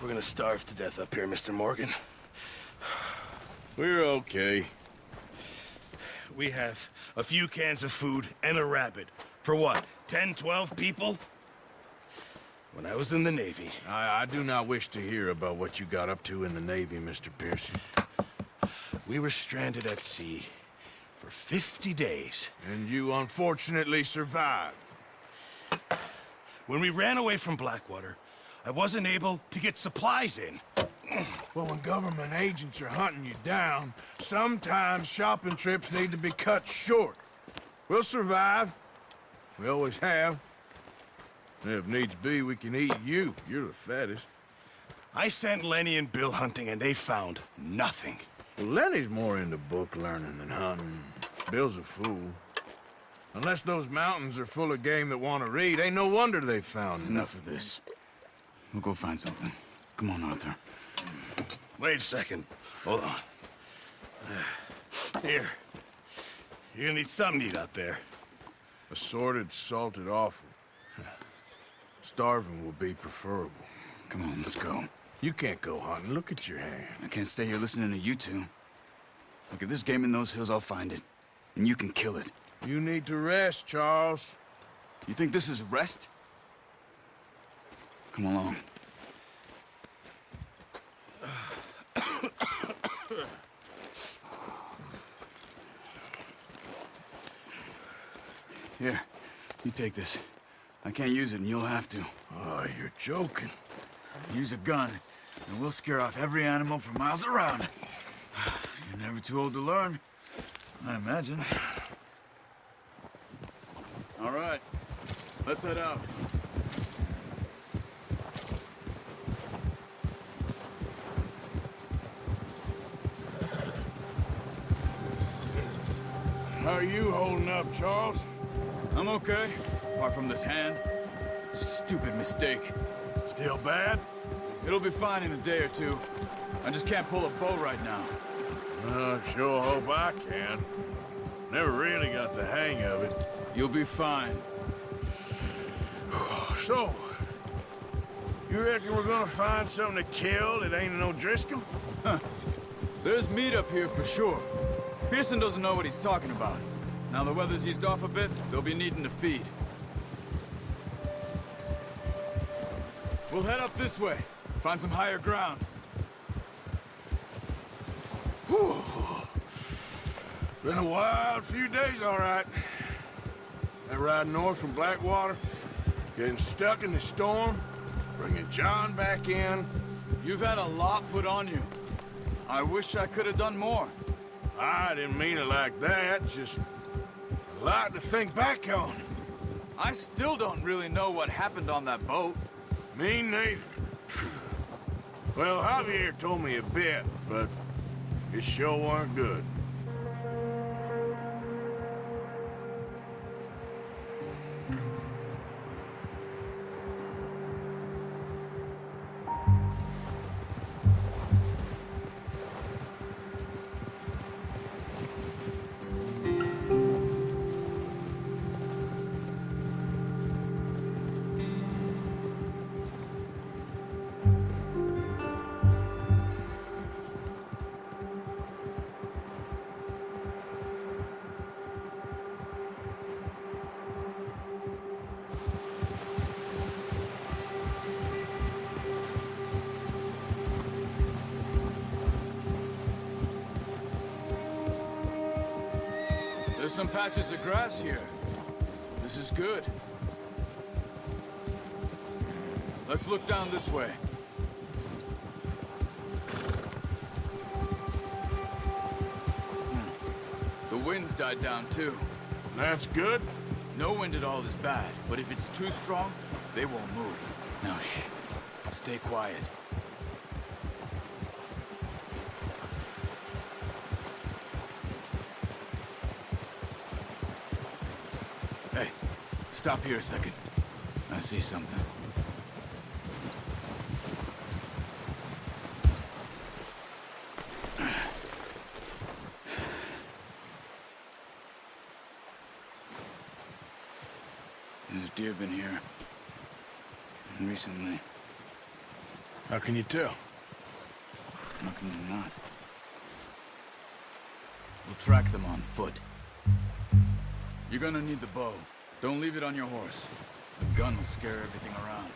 We're gonna starve to death up here, Mr. Morgan. We're okay. We have a few cans of food and a rabbit. For what, 10, 12 people? When I was in the Navy... I do not wish to hear about what you got up to in the Navy, Mr. Pearson. We were stranded at sea for 50 days. And you unfortunately survived. When we ran away from Blackwater, I wasn't able to get supplies in. Well, when government agents are hunting you down, sometimes shopping trips need to be cut short. We'll survive. We always have. If needs be, we can eat you. You're the fattest. I sent Lenny and Bill hunting, and they found nothing. Well, Lenny's more into book learning than hunting. Bill's a fool. Unless those mountains are full of game that want to read, ain't no wonder they found Enough of this. We'll go find something. Come on, Arthur. Wait a second. Hold on. Here. You're gonna need something to eat out there. Assorted, salted offal. Starving will be preferable. Come on, let's go. You can't go hunting. Look at your hand. I can't stay here listening to you two. Look, if there's game in those hills, I'll find it. And you can kill it. You need to rest, Charles. You think this is rest? Come along. Here, you take this. I can't use it, and you'll have to. Oh, you're joking. Use a gun, and we'll scare off every animal for miles around. You're never too old to learn, I imagine. All right, let's head out. How are you holding up, Charles? I'm okay, apart from this hand. Stupid mistake. Still bad? It'll be fine in a day or two. I just can't pull a bow right now. I sure hope I can. Never really got the hang of it. You'll be fine. So, you reckon we're gonna find something to kill that ain't no Driscoll? There's meat up here for sure. Pearson doesn't know what he's talking about. Now the weather's eased off a bit, they'll be needing to feed. We'll head up this way. Find some higher ground. Whew. Been a wild few days, all right. That ride north from Blackwater, getting stuck in the storm, bringing John back in. You've had a lot put on you. I wish I could have done more. I didn't mean it like that, just a lot to think back on. I still don't really know what happened on that boat. Me neither. Well, Javier told me a bit, but it sure weren't good. There's some patches of grass here. This is good. Let's look down this way. The wind's died down too. That's good. No wind at all is bad, but if it's too strong, they won't move. Now shh. Stay quiet. Hey, stop here a second. I see something. There's deer been here. Recently. How can you tell? How can you not? We'll track them on foot. You're gonna need the bow. Don't leave it on your horse. The gun will scare everything around.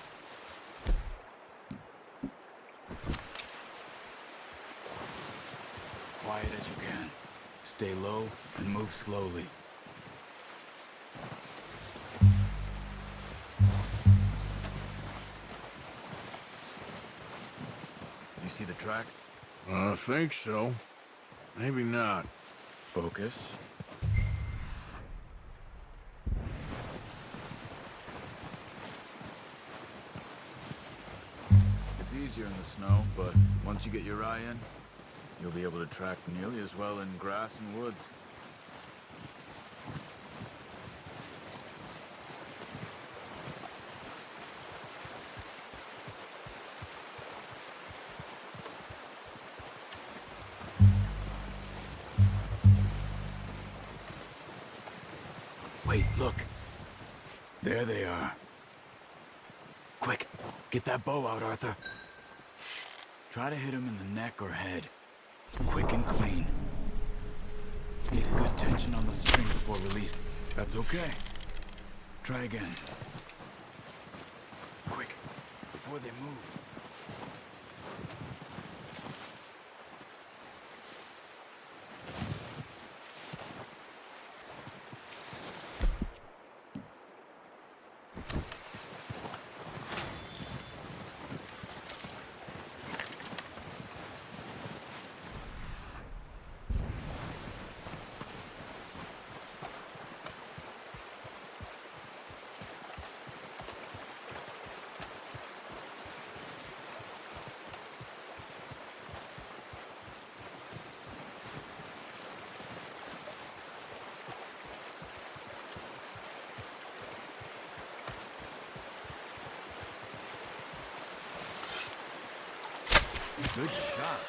Quiet as you can. Stay low and move slowly. You see the tracks? I think so. Maybe not. Focus. It's easier in the snow, but once you get your eye in, you'll be able to track nearly as well in grass and woods. Wait, look. There they are. Quick, get that bow out, Arthur. Try to hit him in the neck or head. Quick and clean. Get good tension on the string before release. That's okay. Try again. Quick, before they move. Good shot.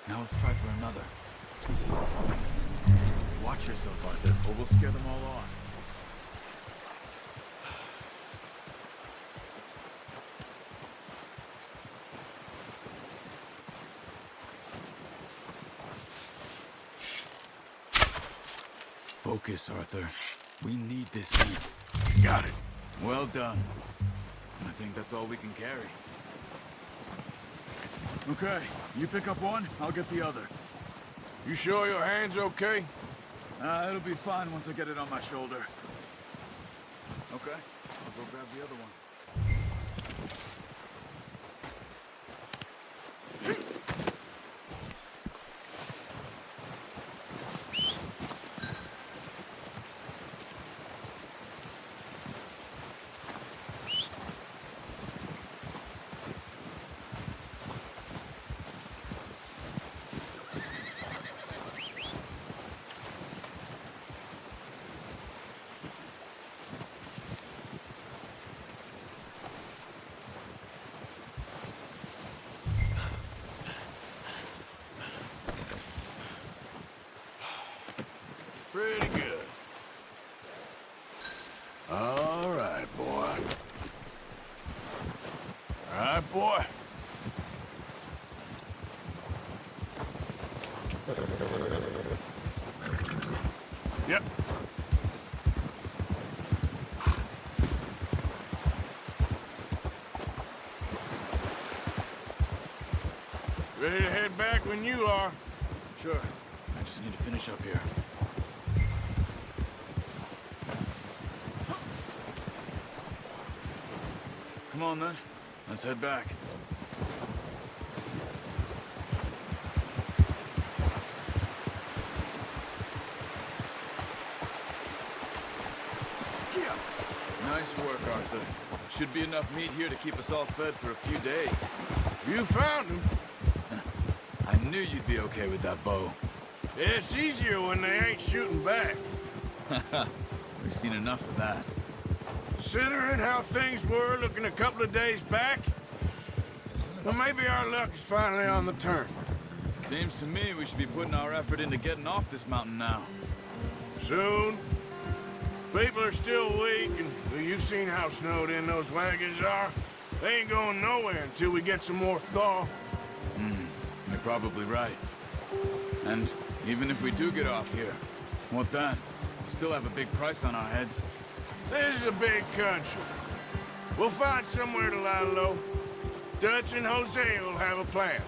Now let's try for another. Watch yourself, Arthur, or we'll scare them all off. Focus, Arthur. We need this meat. Got it. Well done. I think that's all we can carry. Okay, you pick up one, I'll get the other. You sure your hand's okay? It'll be fine once I get it on my shoulder. Okay, I'll go grab the other one. Pretty good. All right, boy. All right, boy. Yep. Ready to head back when you are. Sure. I just need to finish up here. Come on, then. Let's head back. Nice work, Arthur. Should be enough meat here to keep us all fed for a few days. You found him. I knew you'd be okay with that bow. It's easier when they ain't shooting back. We've seen enough of that. Considering how things were looking a couple of days back, well, maybe our luck is finally on the turn. Seems to me we should be putting our effort into getting off this mountain now. Soon. People are still weak, and well, you've seen how snowed in those wagons are. They ain't going nowhere until we get some more thaw. You're probably right. And even if we do get off here, what then? We still have a big price on our heads. This is a big country. We'll find somewhere to lie low. Dutch and Jose will have a plan.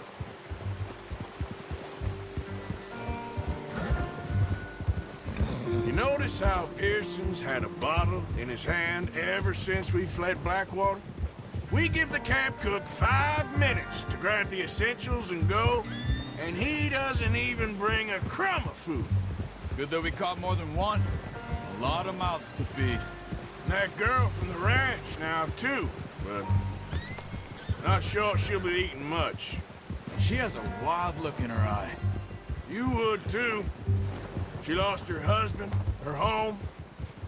You notice how Pearson's had a bottle in his hand ever since we fled Blackwater? We give the camp cook 5 minutes to grab the essentials and go, and he doesn't even bring a crumb of food. Good that we caught more than one. A lot of mouths to feed. And that girl from the ranch now, too, but not sure she'll be eating much. She has a wild look in her eye. You would, too. She lost her husband, her home,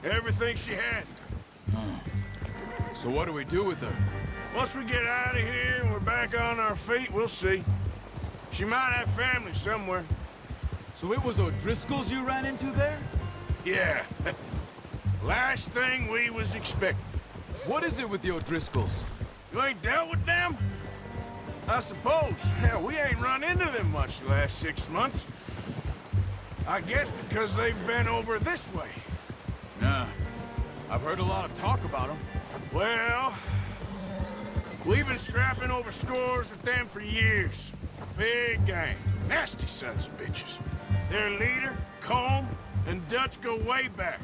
everything she had. So what do we do with her? Once we get out of here and we're back on our feet, we'll see. She might have family somewhere. So it was O'Driscoll's you ran into there? Yeah. Last thing we was expecting. What is it with the O'Driscolls? You ain't dealt with them? I suppose. Hell, we ain't run into them much the last 6 months. I guess because they've been over this way. Nah. I've heard a lot of talk about them. Well, we've been scrapping over scores with them for years. Big gang. Nasty sons of bitches. Their leader, Combe, and Dutch go way back.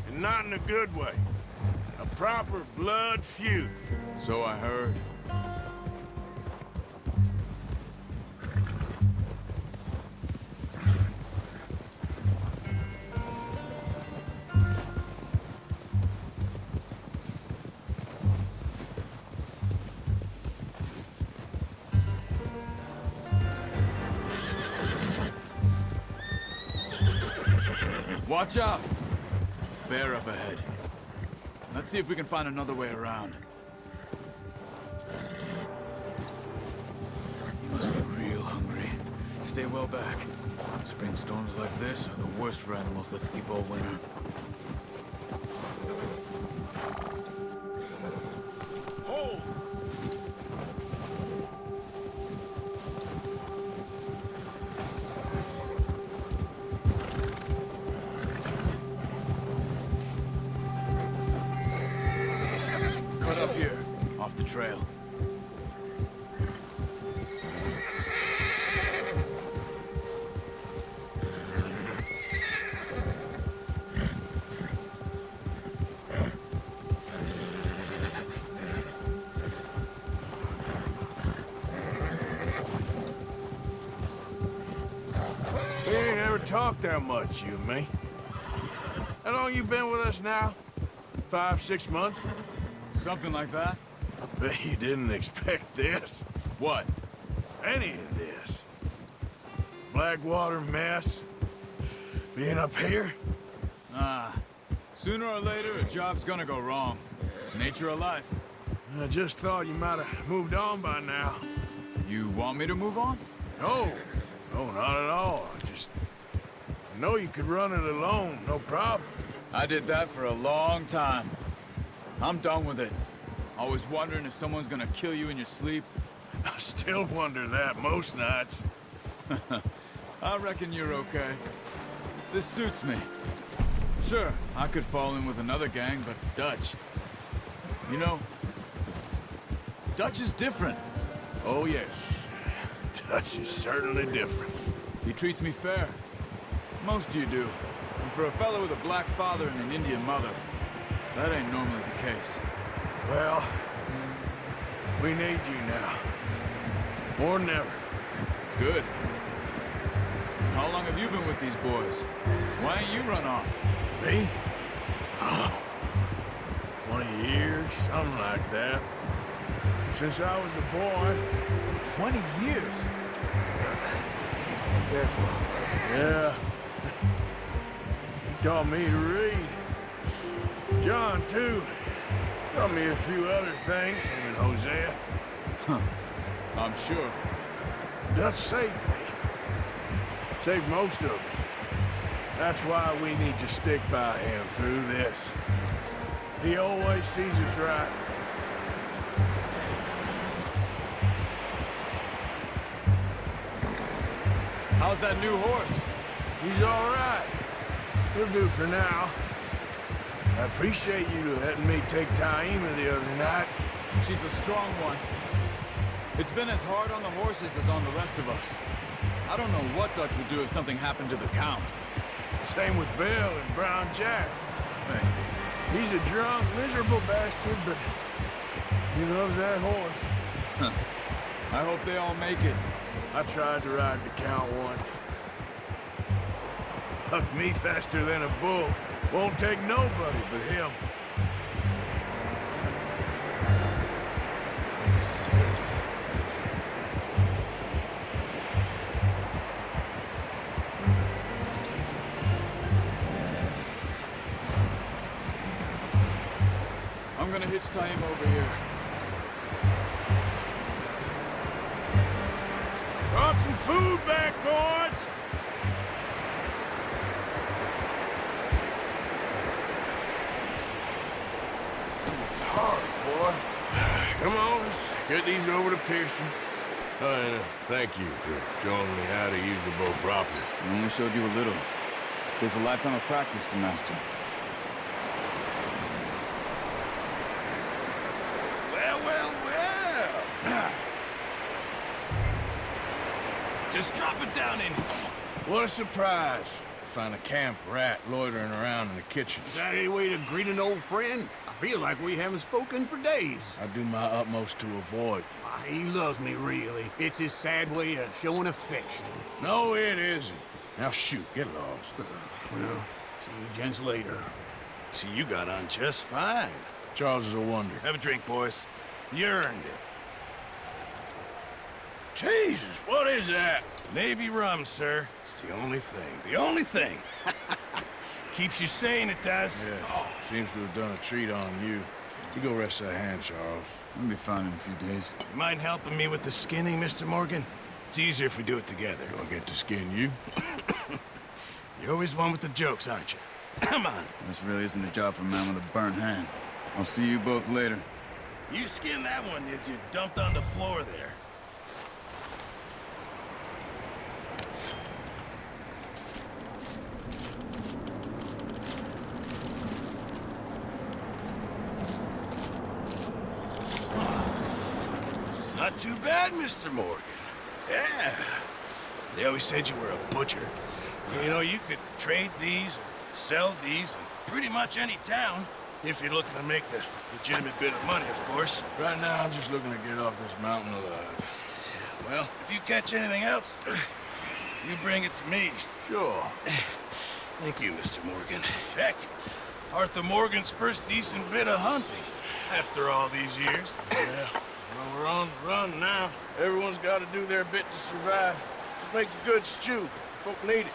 And not in a good way. A proper blood feud. So I heard. Watch out! Bear up ahead. Let's see if we can find another way around. You must be real hungry. Stay well back. Spring storms like this are the worst for animals that sleep all winter. Hold! Cut up here, off the trail. We ain't ever talked that much, you and me. How long you been with us now? 5, 6 months? Something like that? Bet you didn't expect this. What? Any of this. Blackwater mess. Being up here. Sooner or later, a job's gonna go wrong. Nature of life. I just thought you might have moved on by now. You want me to move on? No. No, not at all. I know you could run it alone, no problem. I did that for a long time. I'm done with it. Always wondering if someone's gonna kill you in your sleep. I still wonder that most nights. I reckon you're okay. This suits me. Sure, I could fall in with another gang, but Dutch... You know, Dutch is different. Oh, yes. Dutch is certainly different. He treats me fair. Most you do. And for a fellow with a black father and an Indian mother, that ain't normally the case. Well, we need you now. More than ever. Good. And how long have you been with these boys? Why ain't you run off? Me? Oh, 20 years, something like that. Since I was a boy. 20 years? Careful. Yeah. He taught me to read. John, too. Taught me a few other things, him and Hosea. I'm sure. Dutch saved me. Saved most of us. That's why we need to stick by him through this. He always sees us right. How's that new horse? He's all right. He'll do for now. I appreciate you letting me take Taima the other night. She's a strong one. It's been as hard on the horses as on the rest of us. I don't know what Dutch would do if something happened to the Count. Same with Bill and Brown Jack. Hey. He's a drunk, miserable bastard, but he loves that horse. Huh. I hope they all make it. I tried to ride the Count once. Hucked me faster than a bull. Won't take nobody but him. I'm gonna hitch Taima over here. Brought some food back, boys! Hard, boy. Come on, let's get these over to Pearson. And thank you for showing me how to use the bow properly. I only showed you a little. There's a lifetime of practice to master. Well, well, well. Just drop it down in here. What a surprise. Find a camp rat loitering around in the kitchen. Is that any way to greet an old friend? I feel like we haven't spoken for days. I do my utmost to avoid. He loves me, really. It's his sad way of showing affection. No, it isn't. Now shoot, get lost. Well, see you gents later. See, you got on just fine. Charles is a wonder. Have a drink, boys. You earned it. Jesus, what is that? Navy rum, sir. It's the only thing. The only thing. Keeps you sane, it does. Yes, seems to have done a treat on you. You go rest that hand, Charles. We'll be fine in a few days. You mind helping me with the skinning, Mr. Morgan? It's easier if we do it together. Do I get to skin you? You're always one with the jokes, aren't you? Come on. This really isn't a job for a man with a burnt hand. I'll see you both later. You skin that one that you dumped on the floor there. Not too bad, Mr. Morgan. Yeah. They always said you were a butcher. You know, you could trade these, or sell these, in pretty much any town, if you're looking to make a legitimate bit of money, of course. Right now, I'm just looking to get off this mountain alive. Well, if you catch anything else, you bring it to me. Sure. Thank you, Mr. Morgan. Heck, Arthur Morgan's first decent bit of hunting, after all these years. Yeah. Well, we're on the run now. Everyone's got to do their bit to survive. Just make a good stew. Folk need it.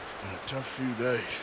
It's been a tough few days.